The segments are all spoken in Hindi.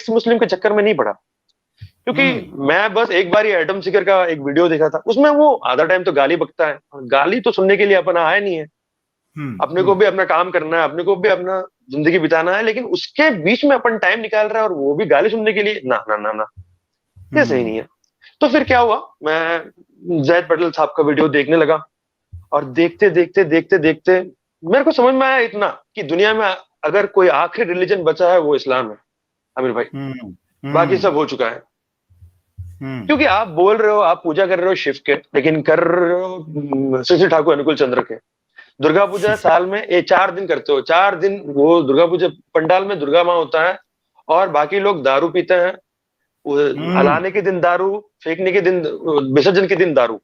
एक्स मुस्लिम के चक्कर में नहीं पड़ा, क्योंकि मैं बस एक बार ही एडम सीकर का एक वीडियो देखा था, उसमें वो आधा टाइम तो गाली बकता है, और गाली तो सुनने के लिए अपन आया नहीं है। अपने को भी अपना काम करना है, अपने को भी अपना जिंदगी बिताना है, लेकिन उसके बीच में अपन टाइम निकाल रहे हैं और वो भी गाली सुनने के लिए, ना ना ना ना, ये सही नहीं है। तो फिर क्या हुआ, मैं जैद पटेल साहब का वीडियो देखने लगा, और देखते देखते देखते देखते मेरे को समझ में आया इतना कि दुनिया में अगर कोई आखिरी रिलीजन बचा है वो इस्लाम है आमिर भाई, बाकी सब हो चुका है। क्योंकि आप बोल रहे हो, आप पूजा कर रहे हो शिव के, लेकिन कर रहे हो शशि ठाकुर अनुकूल चंद्र के। दुर्गा पूजा साल में 4 दिन करते हो, 4 दिन वो दुर्गा पूजा पंडाल में दुर्गा माँ होता है, और बाकी लोग दारू पीते हैं, हलाने के दिन दारू, फेंकने के दिन, विसर्जन के दिन दारू।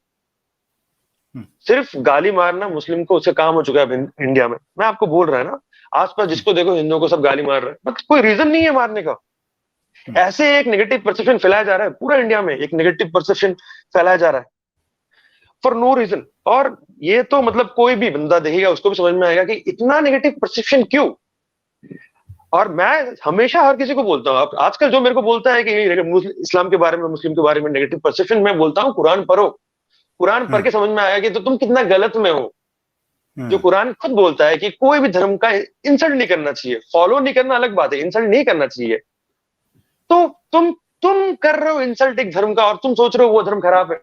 सिर्फ गाली मारना मुस्लिम को उससे काम हो चुका है इंडिया में। मैं आपको बोल रहा है ना, आसपास जिसको देखो हिंदुओं को सब गाली मार रहे हैं, बट कोई रीजन नहीं है मारने का। ऐसे एक नेगेटिव परसेप्शन फैलाया जा रहा है, पूरा इंडिया में एक नेगेटिव परसेप्शन फैलाया जा रहा है फॉर नो रीजन। और ये तो मतलब कोई भी बंदा देखेगा उसको भी समझ में आएगा कि इतना नेगेटिव परसेप्शन क्यों। और मैं हमेशा हर किसी को बोलता हूँ, आजकल जो मेरे को बोलता है कि इस्लाम के बारे में, मुस्लिम के बारे में नेगेटिव परसेप्शन, मैं बोलता हूँ कुरान पढ़ो। कुरान पढ़ के समझ में आया कि तो तुम कितना गलत में हो। जो कुरान खुद बोलता है कि कोई भी धर्म का इंसल्ट नहीं करना चाहिए, फॉलो नहीं करना अलग बात है, इंसल्ट नहीं करना चाहिए। तो तुम कर रहे हो इंसल्ट एक धर्म का, और तुम सोच रहे हो वो धर्म खराब है।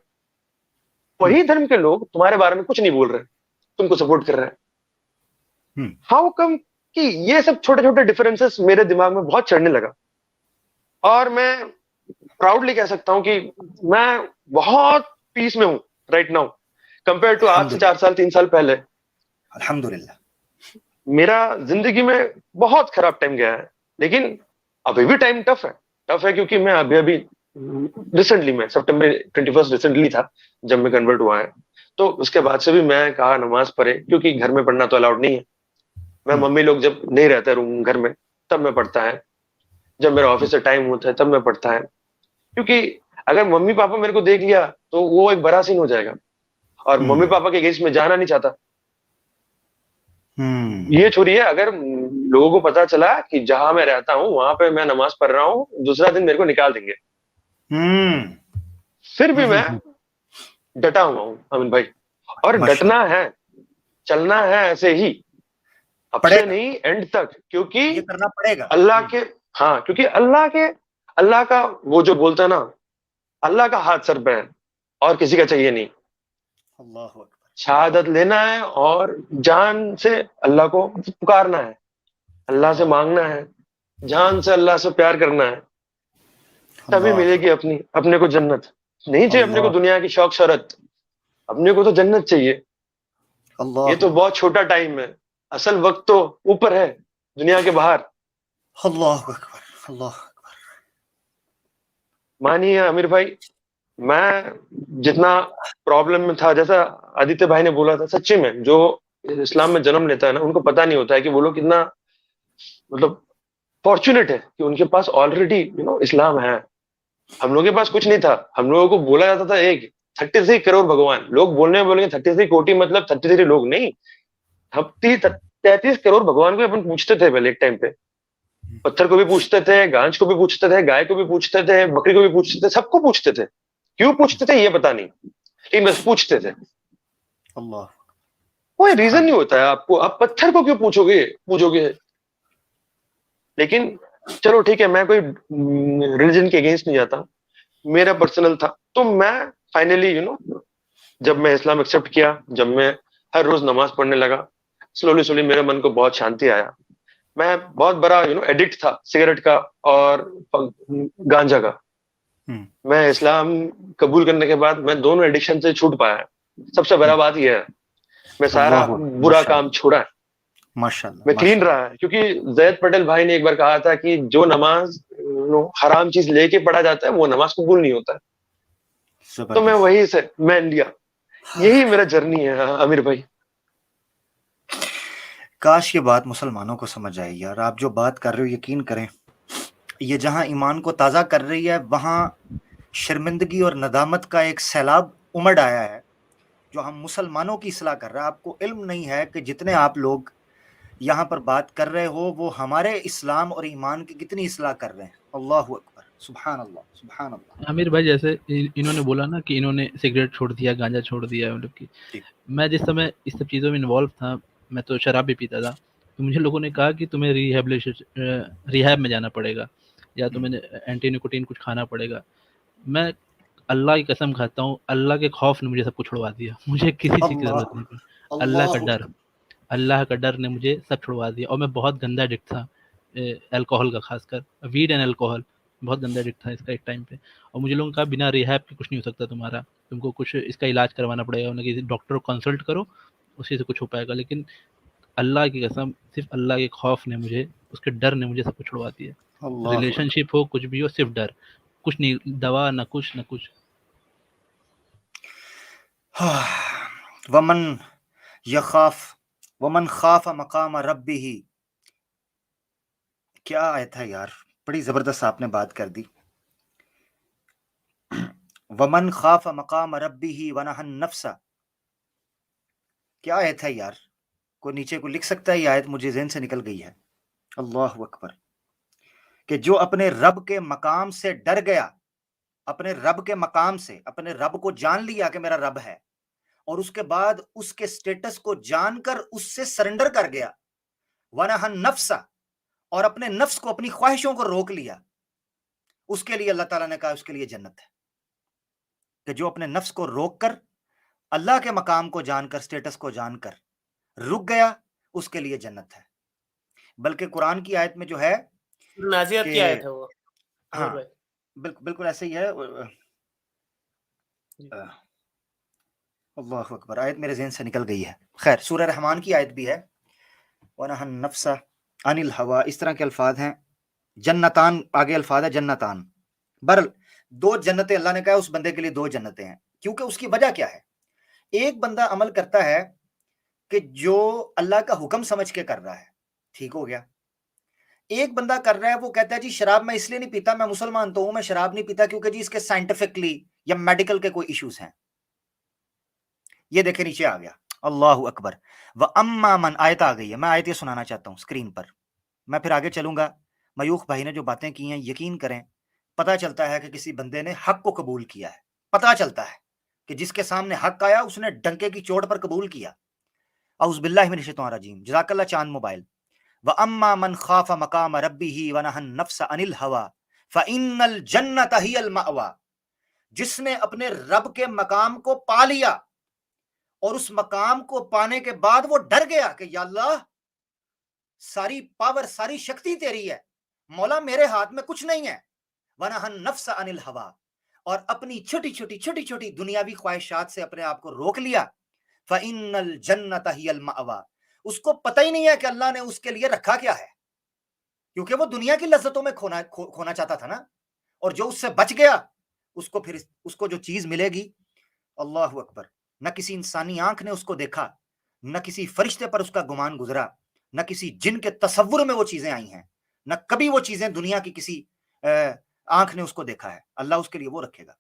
वही धर्म के लोग तुम्हारे बारे में कुछ नहीं बोल रहे, तुमको सपोर्ट कर रहे हैं। हाउ कम कि ये सब छोटे छोटे डिफरेंसेस मेरे दिमाग में बहुत चढ़ने लगा। और मैं प्राउडली कह सकता हूं कि मैं बहुत पीस में हूं राइट नाउ, कंपेयर टू आज से 4 साल 3 साल पहले। अल्हम्दुलिल्लाह। मेरा जिंदगी में बहुत खराब टाइम गया है, लेकिन अभी भी टाइम टफ है क्योंकि मैं अभी रिसेंटली, मैं सितंबर 21 रिसेंटली था जब मैं कन्वर्ट हुआ है। तो उसके बाद से भी मैं कहा नमाज पढ़े, क्योंकि घर में पढ़ना तो अलाउड नहीं है। मैं मम्मी लोग जब नहीं रहते रूम घर में तब मैं पढ़ता है, जब मेरा ऑफिस से टाइम होता है तब मैं पढ़ता है। क्योंकि अगर मम्मी पापा मेरे को देख लिया तो वो एक बड़ा सीन हो जाएगा, और मम्मी पापा के अगेंस्ट में जाना नहीं चाहता। ये छोड़िए, अगर लोगों को पता चला कि जहां मैं रहता हूं वहां पे मैं नमाज पढ़ रहा हूं, दूसरा दिन मेरे को निकाल देंगे। फिर भी मैं डटा हुआ हूं अमिन भाई, और डटना है, चलना है ऐसे ही, अब से नहीं एंड तक, क्योंकि ये करना पड़ेगा अल्लाह के, हाँ क्योंकि अल्लाह का वो जो बोलता है ना, अल्लाह का हाथ सर पे है और किसी का चाहिए नहीं। अल्लाह हू अकबर। शहादत लेना है और जान से अल्लाह को पुकारना है, अल्लाह से मांगना है, जान से अल्लाह से प्यार करना है, तभी मिलेगी अपने को जन्नत। नहीं चाहिए अपने को दुनिया की शौक शौहरत, अपने को तो जन्नत चाहिए। ये तो बहुत छोटा टाइम है, असल वक्त तो ऊपर है, दुनिया के बाहर। अल्लाह अकबर, अल्लाह अकबर। मानिए आमिर भाई, मैं जितना प्रॉब्लम में था, जैसा आदित्य भाई ने बोला था, सच्ची में जो इस्लाम में जन्म लेता है ना, उनको पता नहीं होता है कि वो लोग कितना मतलब फॉर्चुनेट है कि उनके पास ऑलरेडी इस्लाम है। हम लोगों के पास कुछ नहीं था, हम लोगों को बोला जाता था एक 33 करोड़ भगवान, लोग बोलने में बोलेंगे 33 कोटि मतलब 33 लोग नहीं, 33 करोड़ भगवान को अपन पूछते थे पहले एक टाइम पे। पत्थर को भी पूछते थे, गांज को भी पूछते थे, गाय को भी पूछते थे, बकरी को भी पूछते थे, सबको पूछते थे। क्यों पूछते थे ये पता नहीं, लेकिन बस पूछते थे। अल्लाह, कोई रीजन नहीं होता है आपको, आप पत्थर को क्यों पूछोगे। लेकिन चलो ठीक है, मैं कोई रिलीजन के अगेंस्ट नहीं जाता, मेरा पर्सनल था। तो मैं फाइनली जब मैं इस्लाम एक्सेप्ट किया, जब मैं हर रोज नमाज पढ़ने लगा, स्लोली स्लोली मेरे मन को बहुत शांति आया। मैं बहुत बड़ा एडिक्ट था सिगरेट का और गांजा का। मैं इस्लाम कबूल करने के बाद मैं दोनों एडिक्शन से छूट पाया। सबसे बड़ा बात यह है, मैं सारा बुरा काम छोड़ा है, माशाल्लाह, मैं क्लीन रहा है। क्योंकि जैद पटेल भाई ने एक बार कहा था कि जो नमाज हराम चीज लेके पढ़ा जाता है वो नमाज कबूल नहीं होता है। तो मैं वही से मैं लिया, यही मेरा जर्नी है आमिर भाई। काश ये बात मुसलमानों को समझ आए यार। आप जो बात कर रहे हो, यकीन करें, ये जहां ईमान को ताज़ा कर रही है, वहां शर्मिंदगी और नदामत का एक सैलाब उमड़ आया है, जो हम मुसलमानों की इस्लाह कर रहा है। आपको इल्म नहीं है कि जितने आप लोग यहाँ पर बात कर रहे हो वो हमारे इस्लाम और ईमान की कितनी इस्लाह कर रहे हैं। अल्लाहु अकबर, सुभान अल्लाह, सुभान अल्लाह। आमिर भाई जैसे इन्होंने बोला ना कि इन्होंने सिगरेट छोड़ दिया, गांजा छोड़ दिया, मतलब कि मैं जिस समय इस सब चीज़ों में इन्वॉल्व था, मैं तो शराब भी पीता था, तो मुझे लोगों ने कहा कि तुम्हें रिहैब में जाना पड़ेगा या तुम्हें एंटी निकोटीन कुछ खाना पड़ेगा। मैं अल्लाह की कसम खाता हूँ, अल्लाह के खौफ ने मुझे सब कुछ छुड़वा दिया, मुझे किसी चीज़ की ज़रूरत नहीं पड़ी। अल्लाह का डर ने मुझे सब छुड़वा दिया। और मैं बहुत गंदा एडिक्ट था अल्कोहल का, खासकर वीड एंड अल्कोहल, बहुत गंदा एडिक्ट था इसका एक टाइम पे। और मुझे लोगों ने कहा बिना रिहैब के कुछ नहीं हो सकता तुम्हारा, तुमको कुछ इसका इलाज करवाना पड़ेगा, उन्हें किसी डॉक्टर को कंसल्ट करो, उसी से कुछ हो पाएगा। लेकिन अल्लाह की कसम, सिर्फ अल्लाह के खौफ ने मुझे, उसके डर ने मुझे सब कुछ छुड़वा दिया। रिलेशनशिप हो, कुछ भी हो, सिर्फ डर, कुछ नहीं, दवा ना कुछ ना कुछ। वमन यखाफ वमन खाफ मकाम रब्बिही, क्या आयत है यार, बड़ी जबरदस्त आपने बात कर दी। वमन खाफ मकाम रब्बिही वनहन नफ्सा, क्या आयत है यार, कोई नीचे को लिख सकता है? ये आयत मुझे ज़हन से निकल गई है। अल्लाह अकबर, कि जो अपने रब के मकाम से डर गया, अपने रब के मकाम से, अपने रब को जान लिया कि मेरा रब है, और उसके बाद उसके स्टेटस को जानकर उससे सरेंडर कर गया। वनहन नफ्सा, और अपने नफ्स को, अपनी ख्वाहिशों को रोक लिया, उसके लिए अल्लाह ताला ने कहा उसके लिए जन्नत है। कि जो अपने नफ्स को रोक कर अल्लाह के मकाम को जानकर, स्टेटस को जानकर रुक गया, उसके लिए जन्नत है। बल्कि कुरान की आयत में जो है, नाजियात की आयत है वो। हाँ बिल्कुल बिल्कुल ऐसे ही है। अल्लाह अकबर, आयत मेरे ज़हन से निकल गई है। खैर, सूरह रहमान की आयत भी है, वनहन नफ्सा अनिल हवा, इस तरह के अल्फाज हैं। जन्नतान, आगे अल्फाज है जन्नतान। बहरल दो जन्नतें अल्लाह ने कहा, उस बंदे के लिए दो जन्नतें हैं। क्योंकि उसकी वजह क्या है? एक बंदा अमल करता है कि जो अल्लाह का हुक्म समझ के कर रहा है, ठीक हो गया। एक बंदा कर रहा है, वो कहता है जी शराब मैं इसलिए नहीं पीता, मैं मुसलमान तो हूं, मैं शराब नहीं पीता क्योंकि जी इसके साइंटिफिकली या मेडिकल के कोई इश्यूज हैं। ये देखे नीचे आ गया, अल्लाह अकबर। व अम्मा मन, आयत आ गई है, मैं आयत ये सुनाना चाहता हूँ स्क्रीन पर, मैं फिर आगे चलूंगा। मयूख भाई ने जो बातें की हैं, यकीन करें पता चलता है कि किसी बंदे ने हक को कबूल किया है। पता चलता है कि जिसके सामने हक आया उसने डंके की चोट पर कबूल किया। औज़ुबिल्लाहि मिनश शैतानिर रजीम। जज़ाकल्लाह चांद मोबाइल। व अम्मा मन खाफ मकाम रब्बिही व नहन नफ्स अनिल हवा फ़इन्नल जन्नत हियल मअवा, जिसने अपने रब के मकाम को पा लिया और उस मकाम को पाने के बाद वो डर गया कि या अल्लाह, सारी पावर, सारी शक्ति तेरी है मौला, मेरे हाथ में कुछ नहीं है। वनहन नफ्स अनिल हवा, और अपनी छोटी छोटी छोटी छोटी दुनियावी ख्वाहिशात से अपने आप को रोक लिया। फ़इन्नल जन्नत हियल मअवा, उसको पता ही नहीं है कि अल्लाह ने उसके लिए रखा क्या है, क्योंकि वो दुनिया की लज्जतों में खोना चाहता था ना। और जो उससे बच गया, उसको फिर उसको जो चीज मिलेगी, अल्लाह अकबर, न किसी इंसानी आंख ने उसको देखा, न किसी फरिश्ते पर उसका गुमान गुजरा, न किसी जिन के तसव्वुर में वो चीजें आई हैं, न कभी वो चीजें दुनिया की किसी आंख ने उसको देखा है। अल्लाह उसके लिए वो रखेगा।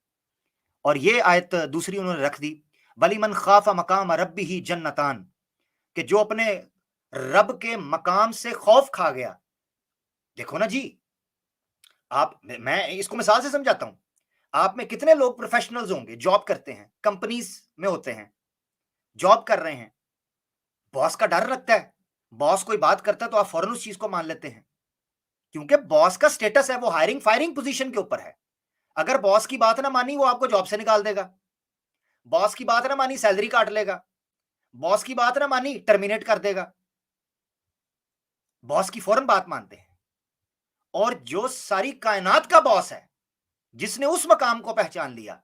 और ये आयत दूसरी उन्होंने रख दी, वलिमन खाफा मकाम रब्बिही जन्नतान, कि जो अपने रब के मकाम से खौफ खा गया। देखो ना जी, मैं इसको मिसाल से समझाता हूं। आप में कितने लोग प्रोफेशनल्स होंगे, जॉब करते हैं, कंपनीज में होते हैं, जॉब कर रहे हैं, बॉस का डर लगता है, बॉस कोई बात करता है तो आप फौरन उस चीज को मान लेते हैं, क्योंकि बॉस का स्टेटस है, वो हायरिंग फायरिंग पोजीशन के ऊपर है। अगर बॉस की बात ना मानी, वो आपको जॉब से निकाल देगा। बॉस की बात ना मानी, सैलरी काट लेगा। बॉस की बात ना मानी, टर्मिनेट कर देगा। बॉस की फौरन बात मानते हैं। और जो सारी कायनात का बॉस है, जिसने उस मकाम को पहचान लिया,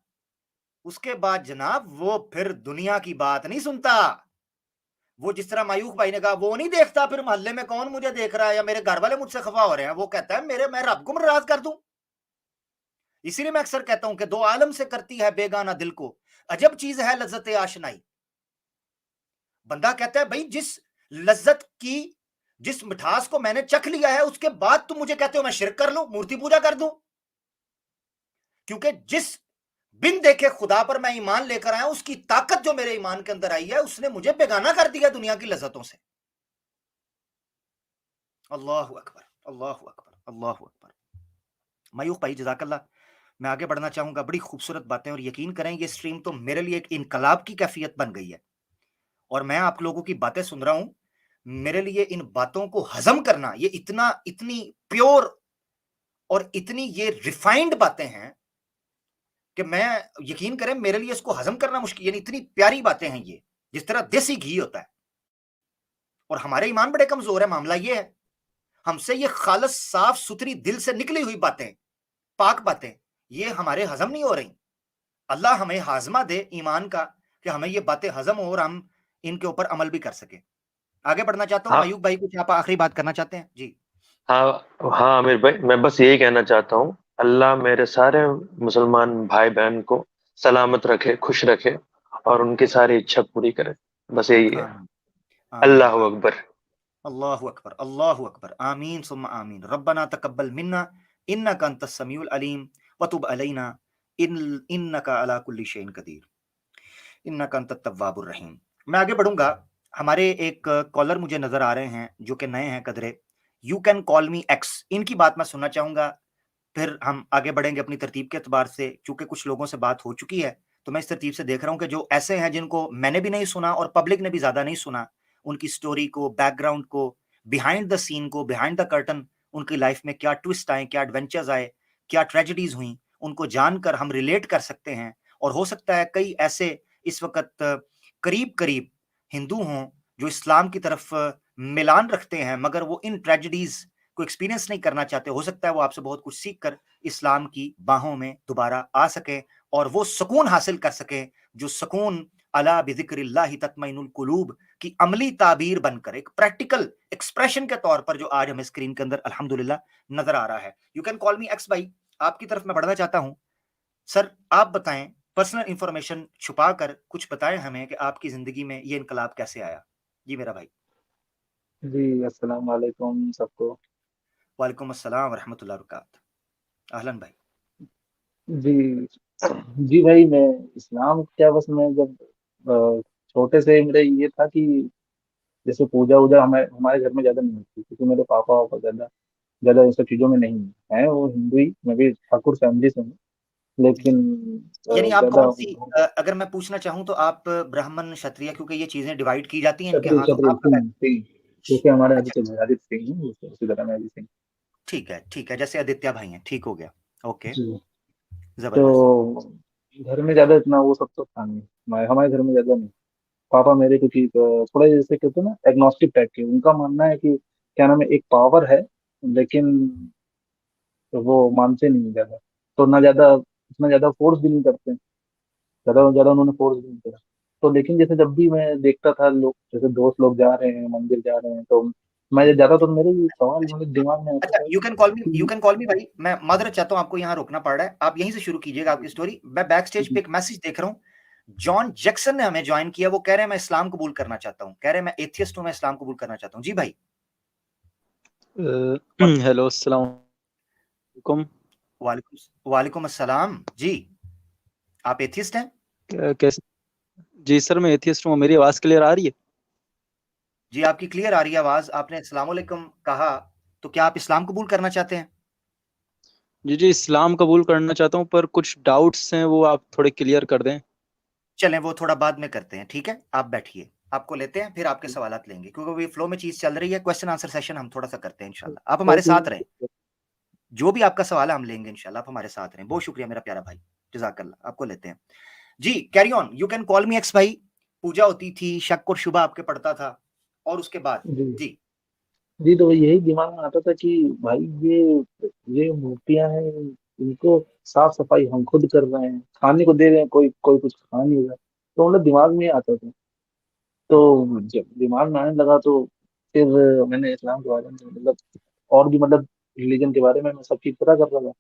उसके बाद जनाब वो फिर दुनिया की बात नहीं सुनता। वो जिस तरह मायूख भाई ने कहा, वो नहीं देखता फिर मोहल्ले में कौन मुझे देख रहा है या मेरे घर वाले मुझसे खफा हो रहे हैं। वो कहता है मैं रब को नाराज कर दूं। इसीलिए मैं अक्सर कहता हूं कि दो आलम से करती है बेगाना दिल को, अजब चीज है लज्जत आशनाई। बंदा कहता है भाई, जिस लज्जत की, जिस मिठास को मैंने चख लिया है, उसके बाद तुम मुझे कहते हो मैं शिरक कर लूं, मूर्ति पूजा कर दूं। क्योंकि जिस बिन देखे खुदा पर मैं ईमान लेकर आया, उसकी ताकत जो मेरे ईमान के अंदर आई है, उसने मुझे बेगाना कर दिया दुनिया की लज्जतों से। अल्लाहु अकबर, अल्लाहु अकबर, अल्लाहु अकबर। मयूख भाई जज़ाकल्लाह। मैं आगे बढ़ना चाहूंगा, बड़ी खूबसूरत बातें, और यकीन करें ये स्ट्रीम तो मेरे लिए एक इनकलाब की कैफियत बन गई है। और मैं आप लोगों की बातें सुन रहा हूं, मेरे लिए इन बातों को हजम करना, ये इतनी प्योर और इतनी ये रिफाइंड बातें हैं कि मैं, यकीन करें, मेरे लिए इसको हजम करना मुश्किल, यानी इतनी प्यारी बातें हैं ये, जिस तरह देसी घी होता है। और हमारे ईमान बड़े कमजोर है, मामला ये है, हमसे ये खालस साफ सुथरी दिल से निकली हुई बातें, पाक बातें, ये हमारे हजम नहीं हो रही। अल्लाह हमें हाजमा दे ईमान का, कि हमें ये बातें हजम हो और हम इनके ऊपर अमल भी कर सके। आगे बढ़ना चाहता हूं, हाँ मयूक भाई कुछ आप आखिरी बात करना चाहते हैं जी? हाँ हाँ आमिर भाई, मैं बस यही कहना चाहता हूँ, अल्लाह मेरे सारे मुसलमान भाई बहन को सलामत रखे, खुश रखे, और उनकी सारी इच्छा पूरी करे। बस यही है। आमीन, आमीन, अल्लाह आमीन। अकबर। अल्लाहु अकबर, अल्लाहु अकबर, आमीन सुम्मा आमीन। रब्बना तकब्बल मिन्ना इन्नका अंतस समीउल अलीम व तुब अलैना इन्नका अला कुल्ली शैइन कदीर इन्नका अंतत तव्वाबुर रहीम। मैं आगे बढ़ूंगा। हमारे एक कॉलर मुझे नजर आ रहे हैं जो कि नए हैं कदरे, you can call me X, इनकी बात मैं सुनना चाहूंगा, फिर हम आगे बढ़ेंगे अपनी तरतीब के एतबार से। चूंकि कुछ लोगों से बात हो चुकी है, तो मैं इस तरतीब से देख रहा हूं कि जो ऐसे हैं जिनको मैंने भी नहीं सुना और पब्लिक ने भी ज्यादा नहीं सुना, उनकी स्टोरी को, बैकग्राउंड को, बिहाइंड द सीन को, बिहाइंड द कर्टन, उनकी लाइफ में क्या ट्विस्ट आए, क्या एडवेंचर्स आए, क्या ट्रेजेडीज हुई, उनको जानकर हम रिलेट कर सकते हैं। और हो सकता है कई ऐसे इस वक्त करीब करीब हिंदू हों जो इस्लाम की तरफ मिलान रखते हैं, मगर वो इन ट्रेजेडीज को एक्सपीरियंस नहीं करना चाहते। हो सकता है वो आपसे बहुत कुछ सीख कर इस्लाम की बाहों में दोबारा आ सके और वो सुकून हासिल कर सके, जो सुकून अला बिज़िक्रिल्लाहि तत्मइनुल कुलूब की अमली ताबीर बनकर एक प्रैक्टिकल एक्सप्रेशन के तौर पर जो आज हमें स्क्रीन के अंदर अल्हम्दुलिल्लाह नजर आ रहा है। You can call me X भाई, आपकी तरफ मैं बढ़ना चाहता हूं। सर आप बताएं, पर्सनल इंफॉर्मेशन छुपा कर कुछ बताएं हमें कि आपकी जिंदगी में ये इनकलाब कैसे आया। जी मेरा भाई। जी, अस्सलाम वालेकुम सबको। वालेकुम अस्सलाम व रहमतुल्लाहि व बरकातहू। अहलन भाई। जी जी भाई, मैं इस्लाम क्या, बस मैं जब छोटे से मेरे ये था कि जैसे पूजा वूजा हमारे हमारे घर में ज्यादा नहीं होती, क्योंकि मेरे पापा वापा ज्यादा ज्यादा इन सब चीजों में नहीं है, वो हिंदू ही, मैं भी ठाकुर फैमिली से हूँ, जी, लेकिन यानी आप ज्यादा कौन सी, अगर मैं पूछना चाहूँ तो आप ब्राह्मण क्षत्रिय, क्योंकि ये चीजें डिवाइड की जाती हैं इनके क्षत्रिय यहाँ, तो क्षत्रिय आपका सिंह सिंह, क्योंकि हमारे अच्छा, आदित्य आदित्य सिंह है, उसी तरह मैं भी सिंह। ठीक है, ठीक है, जैसे आदित्य भाई हैं, ठीक हो गया। ओके, जी। जबरदस्त। तो घर में ज्यादा इतना वो सब तो था नहीं, हमारे घर में ज्यादा नहीं। पापा मेरे क्योंकि थोड़ा जैसे कहते हैं ना, एग्नोस्टिक टाइप के, उनका मानना है कि क्या नाम है, एक पावर है, लेकिन वो मानते नहीं ज्यादा, तो ना ज्यादा उतना ज्यादा फोर्स भी नहीं करते, ज्यादा ज्यादा उन्होंने फोर्स भी नहीं करा। तो लेकिन जैसे जब भी मैं देखता था लोग, जैसे दोस्त लोग जा रहे हैं मंदिर जा रहे हैं, तो मैं जब जाता तो मेरे ये सवाल मेरे दिमाग में आता अच्छा, था यू कि कैन कॉल मी भाई, मैं मादरत चाहता हूँ, आपको यहाँ रोकना पड़ रहा है, आप यहीं से शुरू कीजिएगा आपकी स्टोरी। मैं बैक स्टेज पे एक मैसेज देख रहा हूँ, जॉन जैक्सन ने हमें ज्वाइन किया, वो कह रहे हैं मैं इस्लाम कबूल करना चाहता हूँ, कह रहे हैं मैं एथियस्ट हूँ, मैं इस्लाम कबूल करना चाहता हूँ। जी भाई। हेलो, अस्सलाम वालेकुम। वालेकुम वालेकुम अस्सलाम जी। आप एथियस्ट हैं? कैसे? जी सर, मैं एथियस्ट हूँ। मेरी आवाज़ क्लियर आ रही है? जी आपकी क्लियर आ रही है आवाज। आपने अस्सलाम वालेकुम कहा, तो क्या आप इस्लाम कबूल करना चाहते हैं? जी जी, इस्लाम कबूल करना चाहता हूँ, पर कुछ डाउट्स हैं, वो आप थोड़े क्लियर कर दें। चलें वो थोड़ा बाद में करते हैं, ठीक है, आप बैठिए, आपको लेते हैं, फिर आपके सवालात लेंगे, क्योंकि अभी फ्लो में चीज चल रही है। क्वेश्चन आंसर सेशन हम थोड़ा सा करते हैं इंशाल्लाह, आप हमारे साथ रहें। जो भी आपका सवाल है हम लेंगे इंशाल्लाह, आप हमारे साथ रहें। बहुत शुक्रिया मेरा प्यारा भाई, जजाकल्लाह। आपको लेते हैं जी, carry on, you can call me X भाई। पूजा होती थी, शक और शुबा आपके पड़ता था, और उसके बाद जी जी। जी, तो यही दिमाग में आता था कि भाई ये मूर्तियां हैं, इनको साफ सफाई हम खुद कर रहे हैं, खाने को दे रहे हैं, कोई कोई कुछ खा नहीं रहा, तो मतलब दिमाग में आता था। तो जब दिमाग में आने लगा, तो फिर मैंने इस्लाम के बारे में, मतलब और भी, मतलब रिलीजन के बारे में मैं सब चीज पता कर रहा था।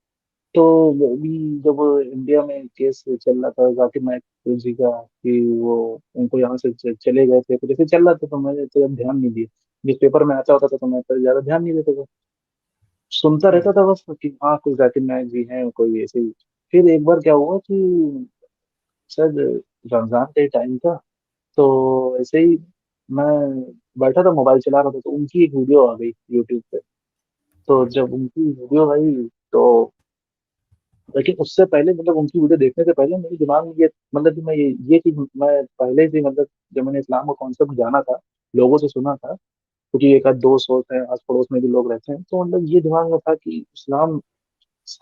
तो अभी जब इंडिया में केस चल रहा था जाकिर नाइक जी का, कि वो उनको यहाँ से चले गए थे, तो जैसे चल रहा था तो मैंने तो अब ध्यान नहीं दिया, जिस पेपर में आता होता था तो मैं तो ज्यादा ध्यान नहीं देता था, सुनता रहता था बस कि हाँ कोई जाकिर नाइक जी हैं, कोई ऐसे ही। फिर एक बार क्या हुआ कि शायद रमजान का टाइम था, तो ऐसे ही मैं बैठा था, मोबाइल चला रहा था, तो उनकी एक वीडियो आ गई यूट्यूब पे। तो जब उनकी वीडियो आई, तो लेकिन उससे पहले, मतलब उनकी वीडियो देखने से पहले मेरे दिमाग में ये, मतलब कि मैं ये चीज मैं पहले से, मतलब जब मैंने इस्लाम का कॉन्सेप्ट जाना था, लोगों से सुना था, क्योंकि एक आध दोस्त होते हैं, आस पड़ोस में भी लोग रहते हैं, तो मतलब ये दिमाग में था कि इस्लाम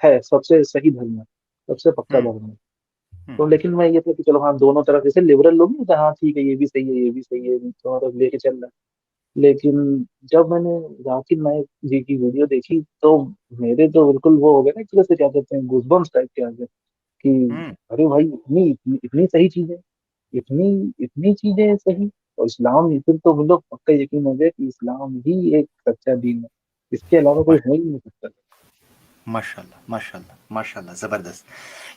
है सबसे सही धर्म है, सबसे पक्का हम्म धर्म है। तो हम्म लेकिन मैं ये था कि चलो हाँ, दोनों तरफ, जैसे लिबरल लोग नहीं होते, हाँ ठीक है, ये भी सही है, ये भी सही है, दोनों तरफ लेके चल रहा है। लेकिन जब मैंने जाकिर नाइक जी की वीडियो देखी, तो मेरे तो बिल्कुल वो हो गया ना, एक तरह से क्या कहते हैं, गूजबम्स टाइप के आ गए कि हम्म अरे भाई, इतनी सही चीजें, इतनी इतनी चीजें सही। और इस्लाम ही, फिर तो मतलब पक्का यकीन हो गया कि इस्लाम ही एक सच्चा दीन है, इसके अलावा कोई हो ही नहीं सकता। माशाल्लाह माशाल्लाह माशाल्लाह, जबरदस्त।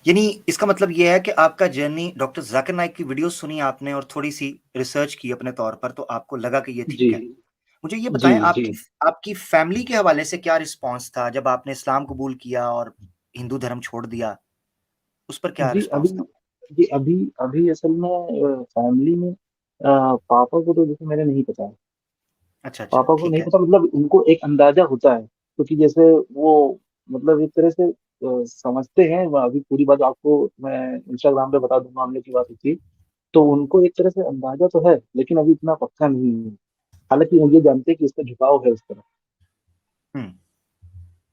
यानी इसका मतलब ये है कि आपका जर्नी, डॉक्टर जाकिर नाइक की वीडियो सुनी आपने और थोड़ी सी रिसर्च की अपने तौर पर, तो आपको लगा कि ये जी ठीक है। मुझे ये जी बताएं, जी आपकी आपकी फैमिली के हवाले से क्या रिस्पांस था जब आपने इस्लाम कबूल किया और हिंदू धर्म छोड़ दिया, उस पर क्या जी। अभी रिस्पांस था? जी अभी अभी असल में फैमिली में पापा को तो जैसे मैंने नहीं पता, अच्छा अच्छा, पापा को ठीक नहीं है। पता, मतलब उनको एक अंदाजा होता है, क्योंकि जैसे वो, मतलब एक तरह से समझते हैं। अभी पूरी बात आपको मैं इंस्टाग्राम पे बता दूंगा, मामले की बात होती है, तो उनको एक तरह से अंदाजा तो है, लेकिन अभी इतना पक्का नहीं है। हालांकि वो ये जानते हैं कि इसका झुकाव है उस तरफ। हम्म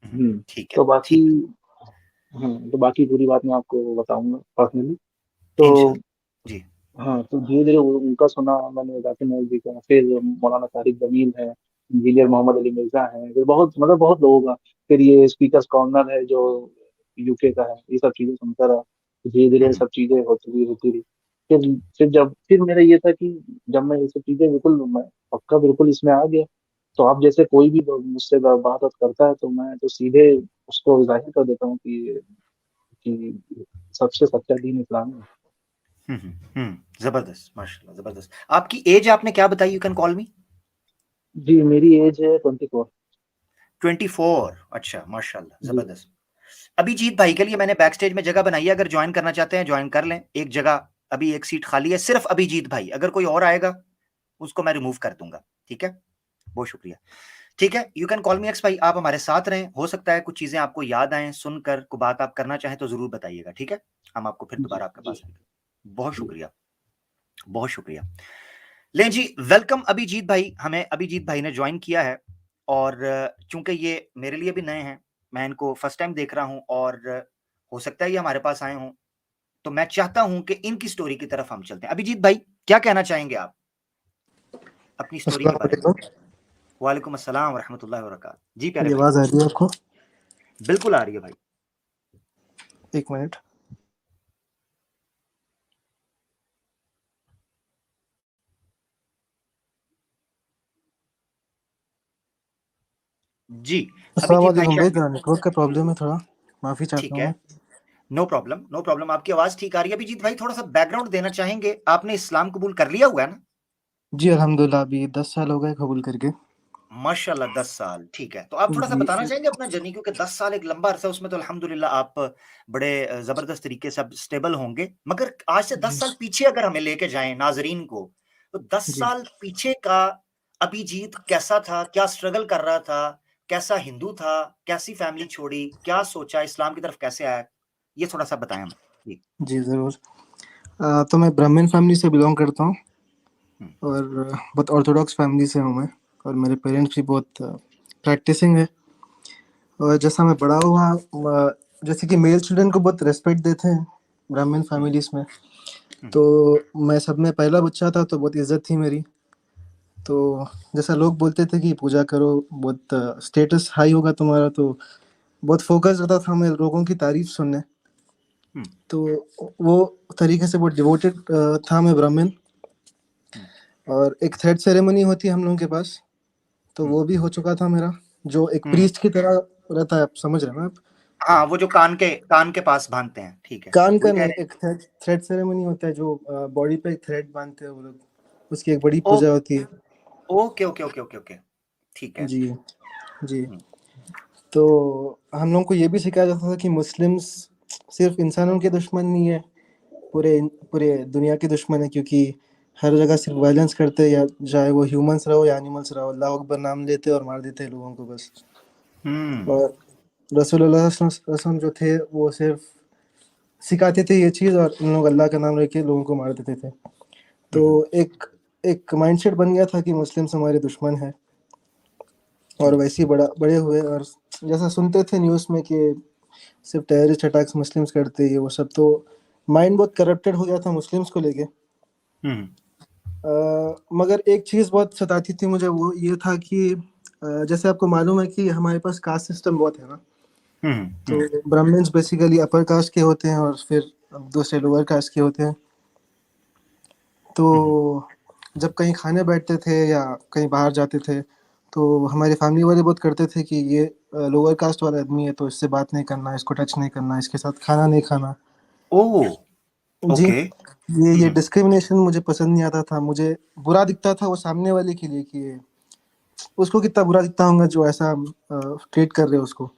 हम्म। ठीक है तो बाकी, ठीक हाँ, तो बाकी पूरी बात मैं आपको बताऊंगा पर्सनली। है, तो इंशाल्लाह जी। हाँ, तो धीरे धीरे उनका सुना मैंने, जाकिर नाइक जी का, फिर मौलाना तारिक जमील है, इंजीनियर मोहम्मद अली मिर्जा है, फिर बहुत, मतलब बहुत लोगों का, फिर ये स्पीकर्स कॉर्नर है जो यूके का है, ये सब चीजें सुनता रहा। धीरे धीरे हम्म सब चीजें होती रही। फिर मेरा ये था कि जब मैं ये सब चीजें बिल्कुल, मैं पक्का बिल्कुल इसमें आ गया, तो आप जैसे कोई भी मुझसे बात वात करता है, तो मैं तो सीधे उसको जाहिर कर देता हूँ कि सबसे सच्चा दीन इस्लाम है। जबरदस्त माशाल्लाह जबरदस्त। आपकी एज आपने क्या बताई, यू कैन कॉल मी? जी, मेरी एज है 24। 24, अच्छा माशाल्लाह जी जबरदस्त। अभिजीत भाई के लिए मैंने बैक स्टेज में जगह बनाई है, अगर ज्वाइन करना चाहते हैं ज्वाइन कर लें। एक जगह अभी, एक सीट खाली है सिर्फ अभिजीत भाई, अगर कोई और आएगा उसको मैं रिमूव कर दूंगा, ठीक है? बहुत शुक्रिया। ठीक है, you can call me X भाई, आप हमारे साथ रहें, हो सकता है कुछ चीजें आपको याद आए, सुनकर कोई बात आप करना चाहें तो जरूर बताइएगा, ठीक है? हम आपको फिर जी दोबारा आपके जी पास आएंगे। बहुत जी। शुक्रिया, बहुत शुक्रिया। लें जी, वेलकम अभिजीत भाई, हमें अभिजीत भाई ने ज्वाइन किया है, और चूंकि ये मेरे लिए भी नए हैं, मैं इनको फर्स्ट टाइम देख रहा हूं, और हो सकता है ये हमारे पास आए हों, तो मैं चाहता हूं कि इनकी स्टोरी की तरफ हम चलते हैं। अभिजीत भाई, क्या कहना चाहेंगे आप अपनी स्टोरी के अस्सलाम बारे में? वालेकुम। वालेकुम अस्सलाम वरहमतुल्लाहि वबरकातुहू। जी प्यारे मेरी भाई, आवाज़ आ रही है आपको? बिल्कुल आ रही है भाई। एक मिनट। जी, अस्सलाम अभिजीत भाई वालेकुम भाई, शायद, जरा नेटवर्क का प्रॉब्लम है थोड़ा, माफ़ी चाहता ठीक हूँ है, मैं। नो प्रॉब्लम नो प्रॉब्लम, आपकी आवाज ठीक आ रही है। अभिजीत भाई, थोड़ा सा बैकग्राउंड देना चाहेंगे? आपने इस्लाम कबूल कर लिया हुआ है ना? जी अल्हम्दुलिल्लाह, अभी 10 साल हो गए कबूल करके। माशाल्लाह, 10 साल, ठीक है। तो आप थोड़ा सा जी। बताना चाहेंगे अपना जर्नी, क्योंकि 10 साल एक लंबा अरसा है, उसमें तो अल्हम्दुलिल्लाह आप बड़े जबरदस्त तरीके से अब स्टेबल होंगे। मगर आज से 10 जी। साल पीछे अगर हमें लेके जाएं नाजरीन को, तो 10 जी। साल पीछे का अभिजीत कैसा था? क्या स्ट्रगल कर रहा था? कैसा हिंदू था? कैसी फैमिली छोड़ी? क्या सोचा? इस्लाम की तरफ कैसे आया? ये थोड़ा सा बताएं हमें। जी। जी ज़रूर। तो मैं ब्राह्मण फैमिली से बिलोंग करता हूँ, हम्म, और बहुत ऑर्थोडॉक्स फैमिली से हूँ मैं, और मेरे पेरेंट्स भी बहुत प्रैक्टिसिंग है। और जैसा मैं बड़ा हुआ, जैसे कि मेल स्टूडेंट को बहुत रिस्पेक्ट देते हैं ब्राह्मण हम्म, फैमिलीज़ में, हम्म, तो मैं सब में पहला बच्चा था, तो बहुत इज़्ज़त थी मेरी। तो जैसा लोग बोलते थे कि पूजा करो, बहुत स्टेटस हाई होगा तुम्हारा, तो बहुत फोकस रहता था मैं लोगों की तारीफ सुनने। हम्म, तो वो तरीके से बहुत डिवोटेड था मैं ब्राह्मण। हम्म, और एक थ्रेड सेरेमनी होती है हम लोगों के पास, तो हम्म, वो भी हो चुका था मेरा, जो एक हम्म। प्रीस्ट की तरह रहता है, आप समझ रहे हैं ना आप? हाँ, वो जो कान के पास बांधते हैं, ठीक है, कान का वही कह नहीं, रहे एक थ्रेड सेरेमनी होता है जो बॉडी पे एक थ्रेड बांधते हैं वो लोग, उसकी एक बड़ी हैं। पूजा होती है। Okay okay okay okay okay, ठीक है। जी। जी। हम्म, तो हम लोगों को ये भी सिखाया जाता था कि मुस्लिम्स सिर्फ इंसानों के दुश्मन नहीं है, पूरे पूरे दुनिया के दुश्मन है, क्योंकि हर जगह सिर्फ वायलेंस करते, या चाहे वो ह्यूमंस रहो या एनिमल्स रहो, अल्लाह अकबर नाम लेते और मार देते लोगों को बस। और रसूलुल्लाह सल्लल्लाहु अलैहि वसल्लम जो थे वो सिर्फ सिखाते थे ये चीज़, और इन लोग अल्लाह का नाम लेके लोगों को मार देते थे। तो एक एक माइंडसेट बन गया था कि मुस्लिम्स हमारे दुश्मन है, और वैसे ही बड़े हुए। और जैसा सुनते थे न्यूज़ में कि सिर्फ टेररिस्ट अटैक्स मुस्लिम्स करते, ये वो सब, तो माइंड बहुत करप्टेड हो गया था मुस्लिम्स को लेके। मगर एक चीज़ बहुत सताती थी मुझे, वो ये था कि जैसे आपको मालूम है कि हमारे पास कास्ट सिस्टम बहुत है ना। तो ब्राह्मण्स बेसिकली अपर कास्ट के होते हैं और फिर दूसरे लोअर कास्ट के होते हैं। तो जब कहीं खाने बैठते थे या कहीं बाहर जाते थे, तो हमारे फैमिली वाले बहुत करते थे कि ये लोअर कास्ट वाला आदमी है तो इससे बात नहीं करना, इसको टच नहीं करना, इसके साथ खाना नहीं खाना। ओह जी, ओके। ये डिस्क्रिमिनेशन मुझे पसंद नहीं आता था। मुझे बुरा दिखता था वो सामने वाले के लिए कि उसको कितना बुरा दिखता होगा जो ऐसा ट्रीट कर रहे हो उसको।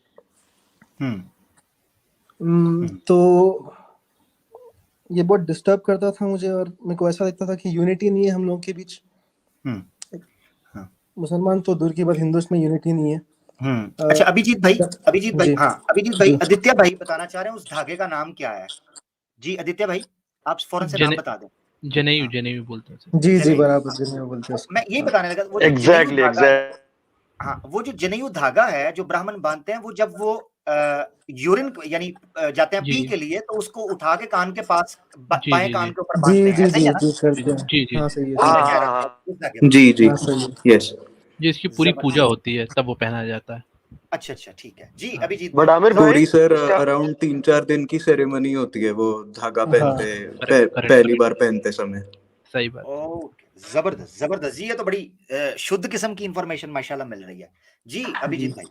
तो ये बहुत डिस्टर्ब करता था मुझे, और मेरे को ऐसा लगता था कि यूनिटी नहीं है हम लोगों के बीच। मुसलमान तो दूर की बात, हिंदुस्तान में यूनिटी नहीं है। अच्छा अभिजीत भाई, जी, हाँ अभिजीत भाई, जी। आदित्य भाई बताना चाह रहे हैं उस धागे का नाम क्या है। जी आदित्य भाई, आप फौरन से नाम बता दें। जनेयू, जनेयू बोलते हैं उसे। जी, जनेयू। बराबर जनेयू बोलते हैं। मैं यही बताने लगा, वो जो जनेयू एग्जैक्टली धागा है, एग्जैक्ट हाँ वो जो जनेयू धागा है जो ब्राह्मण बांधते हैं, वो जब वो यूरिन यानी जाते हैं जी, पी के लिए, तो उसको उठा के कान के पास जी, बाएं जी, कान जी। के ऊपर जी, बांधते हैं, जी, ऐसा ही जी, है ना? जी, करते हैं। जी, जी, हाँ, जी। सही है, वही सही मैं है। कह रहा हाँ था उस धागे पर। जी जी हाँ, सही है। यस। जी, इसकी पूरी पूजा होती है तब वो पहना जाता है। अच्छा अच्छा ठीक है जी अभिजीत बट भाई। आमिर भाई पूरी सर इसका अराउंड 3-4 दिन की सेरेमनी होती है वो धागा हाँ, पहनते करेक्ट, करेक्ट, पहली करेक्ट। बार पहनते समय। सही बात। ओके, जबरदस्त जबरदस्त जी, ये तो बड़ी शुद्ध किस्म की इंफॉर्मेशन माशाल्लाह मिल रही है जी जी। अभिजीत भाई।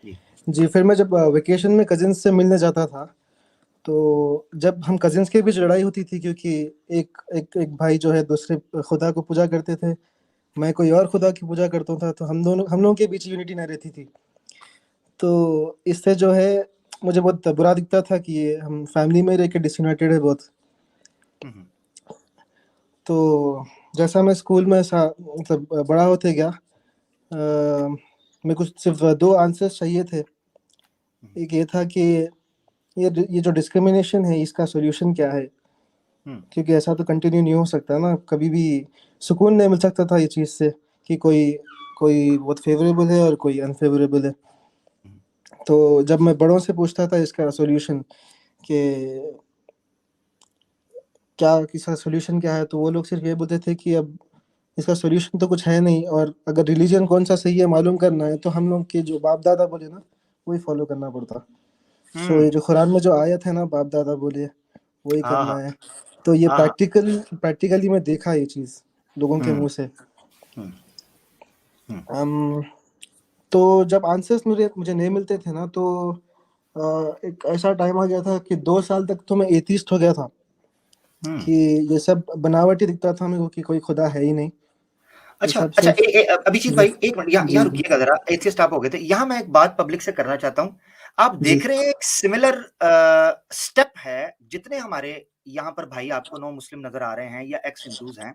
जी जी, फिर मैं जब वेकेशन में कजिन्स से मिलने जाता था, तो जब हम कजिन्स के बीच लड़ाई होती थी क्योंकि एक भाई जो है दूसरे खुदा को पूजा करते थे, मैं कोई और खुदा की पूजा करता था, तो हम लोगों के बीच यूनिटी ना रहती थी। तो इससे जो है मुझे बहुत बुरा दिखता था कि ये हम फैमिली में रह के डिसयूनाइटेड है बहुत। तो जैसा मैं स्कूल में मतलब बड़ा होते गया, मेरे को सिर्फ 2 आंसर्स चाहिए थे। एक ये था कि ये जो डिस्क्रिमिनेशन है इसका सॉल्यूशन क्या है? क्योंकि ऐसा तो कंटिन्यू नहीं हो सकता ना, कभी भी सुकून नहीं मिल सकता था ये चीज़ से कि कोई बहुत फेवरेबल है और कोई अनफेवरेबल है। तो जब मैं बड़ों से पूछता था इसका सॉल्यूशन कि इसका सॉल्यूशन क्या है, तो वो लोग सिर्फ ये बोलते थे कि अब इसका सॉल्यूशन तो कुछ है नहीं, और अगर रिलीजन कौन सा सही है मालूम करना है तो हम लोग के जो बाप दादा बोले ना वही फॉलो करना पड़ता। सो ये जो कुरान में जो आयत है ना, बाप दादा बोले वही हाँ करना हाँ है। तो ये हाँ हाँ। प्रैक्टिकली मैं देखा ये चीज़ लोगों के मुंह से। तो जब आंसर्स मुझे नहीं मिलते थे ना, तो एक ऐसा टाइम आ गया था कि 2 साल तक तो मैं एथिस्ट हो गया था कि ये सब बनावटी दिखता था मेरे को कि कोई खुदा है ही नहीं। ये अच्छा सब अच्छा सिर्फ अभिजीत भाई एक मिनट यहाँ जी, रुकिएगा जरा, एथियस्ट आप हो गए थे, यहाँ मैं एक बात पब्लिक से करना चाहता हूँ। आप जी, देख रहे हैं एक सिमिलर स्टेप है, जितने हमारे यहाँ पर भाई आपको नो मुस्लिम नजर आ रहे हैं या एक्स हिंदूज हैं,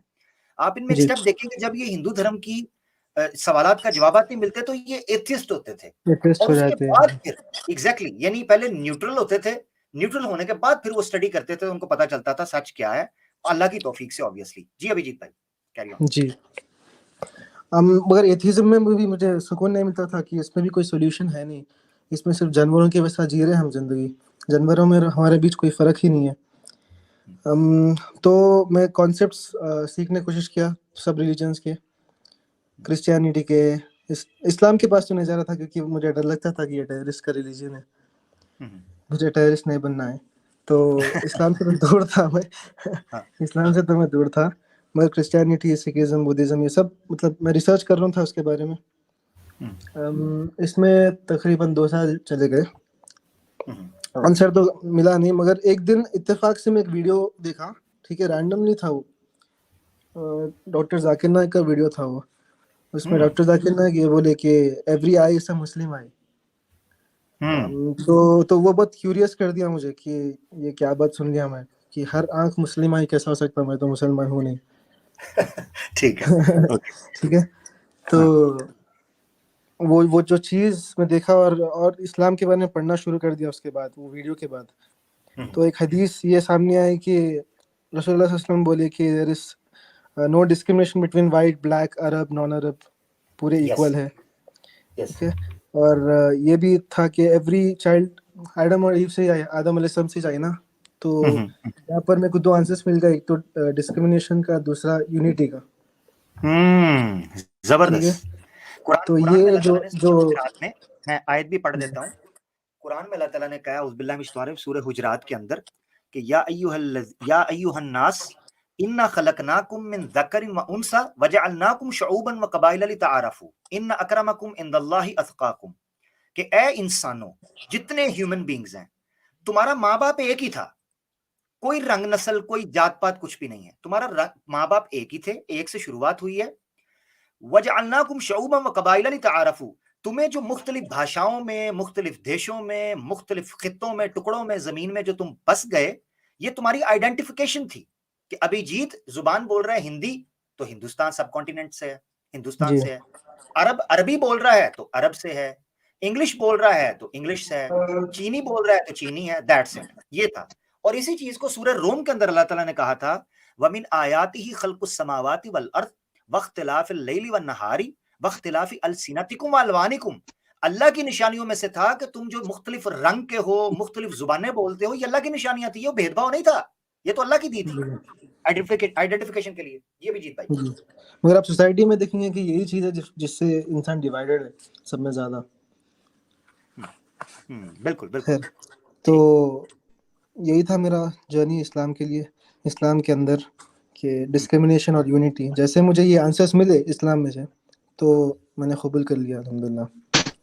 आप इनमें एक जी, स्टेप देखेंगे, जब ये हिंदू धर्म की सवालात का जवाब नहीं मिलते तो ये एथियस्ट होते थे, ये टेस्ट और हो उसके जाते बाद हैं। फिर एग्जैक्टली यानी पहले न्यूट्रल होते थे, न्यूट्रल होने के बाद फिर वो स्टडी करते थे, उनको पता चलता था सच क्या है, अल्लाह की तौफीक से ऑब्वियसली। जी अभिजीत भाई कैरी ऑन। जी, मगर एथिज्म में भी मुझे सुकून नहीं मिलता था कि इसमें भी कोई सॉल्यूशन है नहीं। इसमें सिर्फ जानवरों के वैसा जी रहे हैं हम जिंदगी, जानवरों में हमारे बीच कोई फर्क ही नहीं है। तो मैं कॉन्सेप्ट्स सीखने की कोशिश किया सब रिलीजन्स के, क्रिश्चियनिटी के, इस्लाम के पास तो नहीं जा रहा था क्योंकि मुझे डर लगता था कि ये टेररिस्ट का रिलीजन है, मुझे टेररिस्ट नहीं बनना है। तो इस्लाम से तो दूर था मैं इस्लाम से तो मैं दूर था, मगर क्रिश्चियनिटी, सिखिज्म, बुद्धिज्म, ये सब मतलब मैं रिसर्च कर रहा था उसके बारे में। इसमें तकरीबन 2 साल चले गए, आंसर तो मिला नहीं। मगर एक दिन इत्तेफाक से मैं एक वीडियो देखा, ठीक है, रैंडमली था वो, डॉक्टर जाकिर नाइक का वीडियो था वो। उसमें डॉक्टर जाकिर नाइक ये बोले कि एवरी आई इज अ मुस्लिम आई। तो वो बहुत क्यूरियस कर दिया मुझे कि ये क्या बात सुन लिया मैं कि हर आंख मुस्लिम आई कैसा हो सकता, मैं तो मुसलमान हूँ नहीं। ठीक है, ओके। ठीक है, तो वो जो चीज़ मैं देखा और इस्लाम के बारे में पढ़ना शुरू कर दिया उसके बाद, वो वीडियो के बाद, तो एक हदीस ये सामने आई कि रसूलुल्लाह सल्लल्लाहु अलैहि वसल्लम बोले कि there is no discrimination between white, black, Arab, non Arab, पूरे यस इक्वल है। यस ठीक है, और ये भी था कि एवरी चाइल्ड आदम और ईव से आया, आदम अलैहिस्सलाम से जाए ना, तो यहाँ पर मेरे को दो आंसर्स मिल गए, एक तो डिस्क्रिमिनेशन का, दूसरा यूनिटी का। ठीक है, जबरदस्त। कुरान तो कुरान में ये अल्लाह जो ताला ने सूरह जो हुजरात में, मैं आयत भी पढ़ देता हूँ। कुरान में अल्लाह ताला ने कहा उज़ बिल्लाहि मिनश शैतानिर सूरह हुजरात के अंदर कि या अय्युहन नास इन्ना खलकनाकुम मिन ज़करिन व उनसा वजअलनाकुम शुऊबन व क़बाइला लितआरफू इन्न अक्रमकुम इंदल्लाहि अत्क़ाकुम, कि ए इंसानों, जितने ह्यूमन बीइंग्स हैं, तुम्हारा माँ बाप एक ही था, कोई रंग नस्ल, कोई जात पात कुछ भी नहीं है, तुम्हारा माँ बाप एक ही थे, एक से शुरुआत हुई है। वजअलनाकुम शुऊबन व क़बाइला लितआरफू, तुम्हें जो मुख्तलिफ भाषाओं में, मुख्तलिफ देशों में, मुख्तलिफ खित्तों में, टुकड़ों में, जमीन में जो तुम बस गए, ये तुम्हारी आइडेंटिफिकेशन थी कि अभिजीत जुबान बोल रहा है हिंदी, तो हिंदुस्तान सब कॉन्टिनेंट से है, हिंदुस्तान जी से है। अरबी बोल रहा है तो अरब से है, इंग्लिश बोल रहा है तो इंग्लिश से है, चीनी बोल रहा है तो चीनी है, दैट्स इट, ये था। और इसी चीज को सूरह रोम के अंदर अल्लाह ताला ने कहा था, वमिन आयातिही खल्कुस समावाति वल अर्द वख्तिलाफिल लैली वन नहारी वख्तिलाफि अलसिनतिकुम व अलवानिकुम, अल्लाह की निशानियों में से था कि तुम जो मुख्तलिफ रंग के हो, मुख्तलिफ जुबानें बोलते हो, ये अल्लाह की निशानियां थी, ये भेदभाव नहीं था, ये तो अल्लाह की दी थी आइडेंटिफिकेशन के लिए। ये भी जीत भाई। जी, मगर आप सोसाइटी में देखेंगे कि यही चीज़ है जिससे इंसान डिवाइडेड है सब में ज़्यादा। बिल्कुल बिल्कुल। खैर, तो यही था मेरा जर्नी इस्लाम के लिए, इस्लाम के अंदर के डिस्क्रिमिनेशन और यूनिटी। जैसे मुझे ये आंसर्स मिले इस्लाम में से, तो मैंने कबूल कर लिया अल्हम्दुलिल्लाह।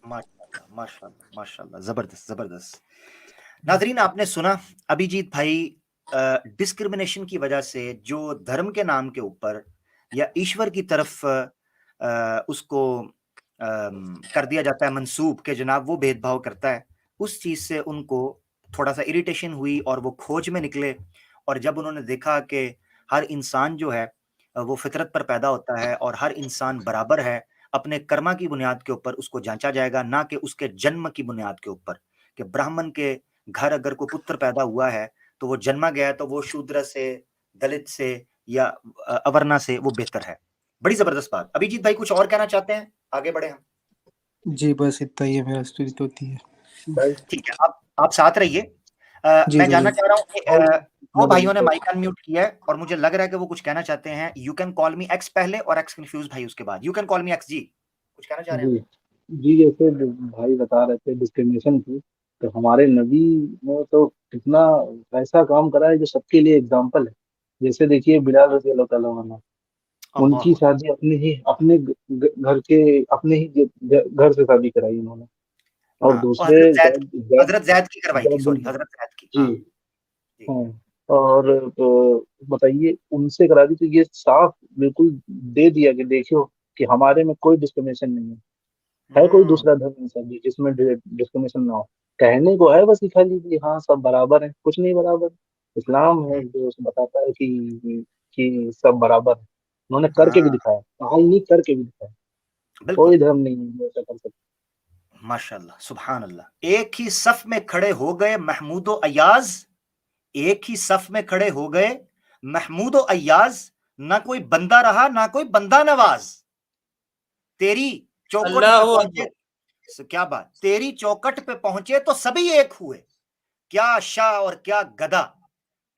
माशाल्लाह माशाल्लाह माशाल्लाह, जबरदस्त जबरदस्त। नाजरीन, आपने सुना अभिजीत भाई डिस्क्रिमिनेशन की वजह से जो धर्म के नाम के ऊपर या ईश्वर की तरफ उसको कर दिया जाता है मंसूब के जनाब वो भेदभाव करता है, उस चीज से उनको थोड़ा सा इरिटेशन हुई और वो खोज में निकले। और जब उन्होंने देखा कि हर इंसान जो है वो फितरत पर पैदा होता है और हर इंसान बराबर है, अपने कर्मा की बुनियाद के ऊपर उसको जांचा जाएगा, ना कि उसके जन्म की बुनियाद के ऊपर। कि ब्राह्मण के घर अगर कोई पुत्र पैदा हुआ है तो वो जन्मा गया तो वो शूद्र से, दलित से या अवर्णा से वो बेहतर है। बड़ी जबरदस्त बात। अभिजीत भाई कुछ और कहना चाहते हैं? आगे बढ़े हम। जी बस इतना ही है, मेरा स्टोरी तो होती है। ठीक है, आप साथ रहिए। जी मैं जानना जरूर। चाह रहा हूँ कि दो भाइयों ने माइक अनम्यूट किया है और मुझे लग रहा है कि वो कुछ कहना चाहते हैं। You can call me X पहले और एक्स कंफ्यूज भाई उसके बाद। You can call me X जी, कुछ कहना चाह रहे हैं? जी जी, जैसे भाई बता रहे थे डिस्क्रिमिनेशन की, तो हमारे नबी ने तो कितना ऐसा काम करा है जो सबके लिए एग्जाम्पल है। जैसे देखिए बिलाल रजी अल्लाह ताला अन्हु, उनकी शादी अपने घर के अपने ही घर से शादी कराई उन्होंने। और दूसरे हजरत जैद की करवाई थी, सॉरी हजरत जैद की। जी जी हाँ। और तो बताइए उनसे करा दी, तो ये साफ बिल्कुल दे दिया कि देखियो कि हमारे में कोई डिस्क्रिमिनेशन नहीं है कोई दूसरा धर्म नहीं भी जिसमें डिस्क्रिमिनेशन ना हो। कहने को है बस खाली कि हाँ सब बराबर है, कुछ नहीं बराबर। इस्लाम है जो बताता है कि सब बराबर है। उन्होंने करके भी दिखाया, कहा ही नहीं करके भी दिखाया। कोई धर्म नहीं है जो ऐसा कर सकता। माशाल्लाह सुभान अल्लाह। एक ही सफ में खड़े हो गए महमूदो अयाज, एक ही सफ में खड़े हो गए महमूदो अयाज, ना कोई बंदा रहा ना कोई बंदा नवाज। तेरी चौखट पे पहुंचे, क्या बात, तेरी चौखट पे पहुंचे तो सभी एक हुए। क्या शाह और क्या गधा,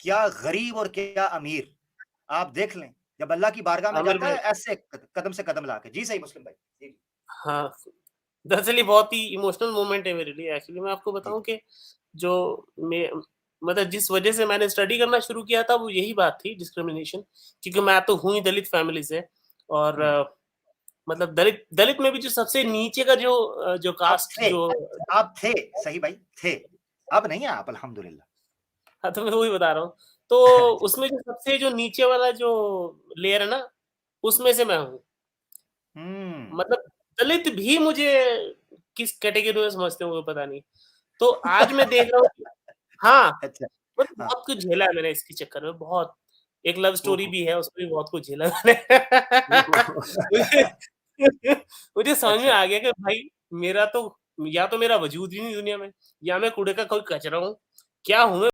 क्या गरीब और क्या अमीर। आप देख लें जब अल्लाह की बारगाह में जाता है ऐसे कदम से कदम लाके। जी सही मुस्लिम भाई। हाँ, दरअसल ये बहुत ही इमोशनल मोमेंट है मेरे लिए। एक्चुअली मैं आपको बताऊं कि जो मैं मतलब जिस वजह से मैंने स्टडी करना शुरू किया था वो यही बात थी, डिस्क्रिमिनेशन। क्योंकि मैं तो हूँ ही दलित फैमिली से, और मतलब दलित में भी जो सबसे नीचे का जो कास्ट जो आप थे, सही भाई थे, अब नहीं है आप अल्हम्दुलिल्लाह। हाँ, तो मैं वही बता रहा हूँ। तो उसमें जो सबसे जो नीचे वाला जो लेयर है ना, उसमें से मैं हूँ। मतलब दलित भी मुझे किस कैटेगरी में समझते होंगे पता नहीं। तो आज मैं देख रहा हूँ हाँ, अच्छा, बहुत कुछ झेला है मैंने इसके चक्कर में, बहुत। एक लव स्टोरी ओहो! भी है, उसमें भी बहुत कुछ झेला मैंने। मुझे मुझे समझ में अच्छा। आ गया कि भाई मेरा तो या तो मेरा वजूद ही नहीं दुनिया में, या मैं कूड़े का कोई कचरा हूँ। क्या हूँ मैं?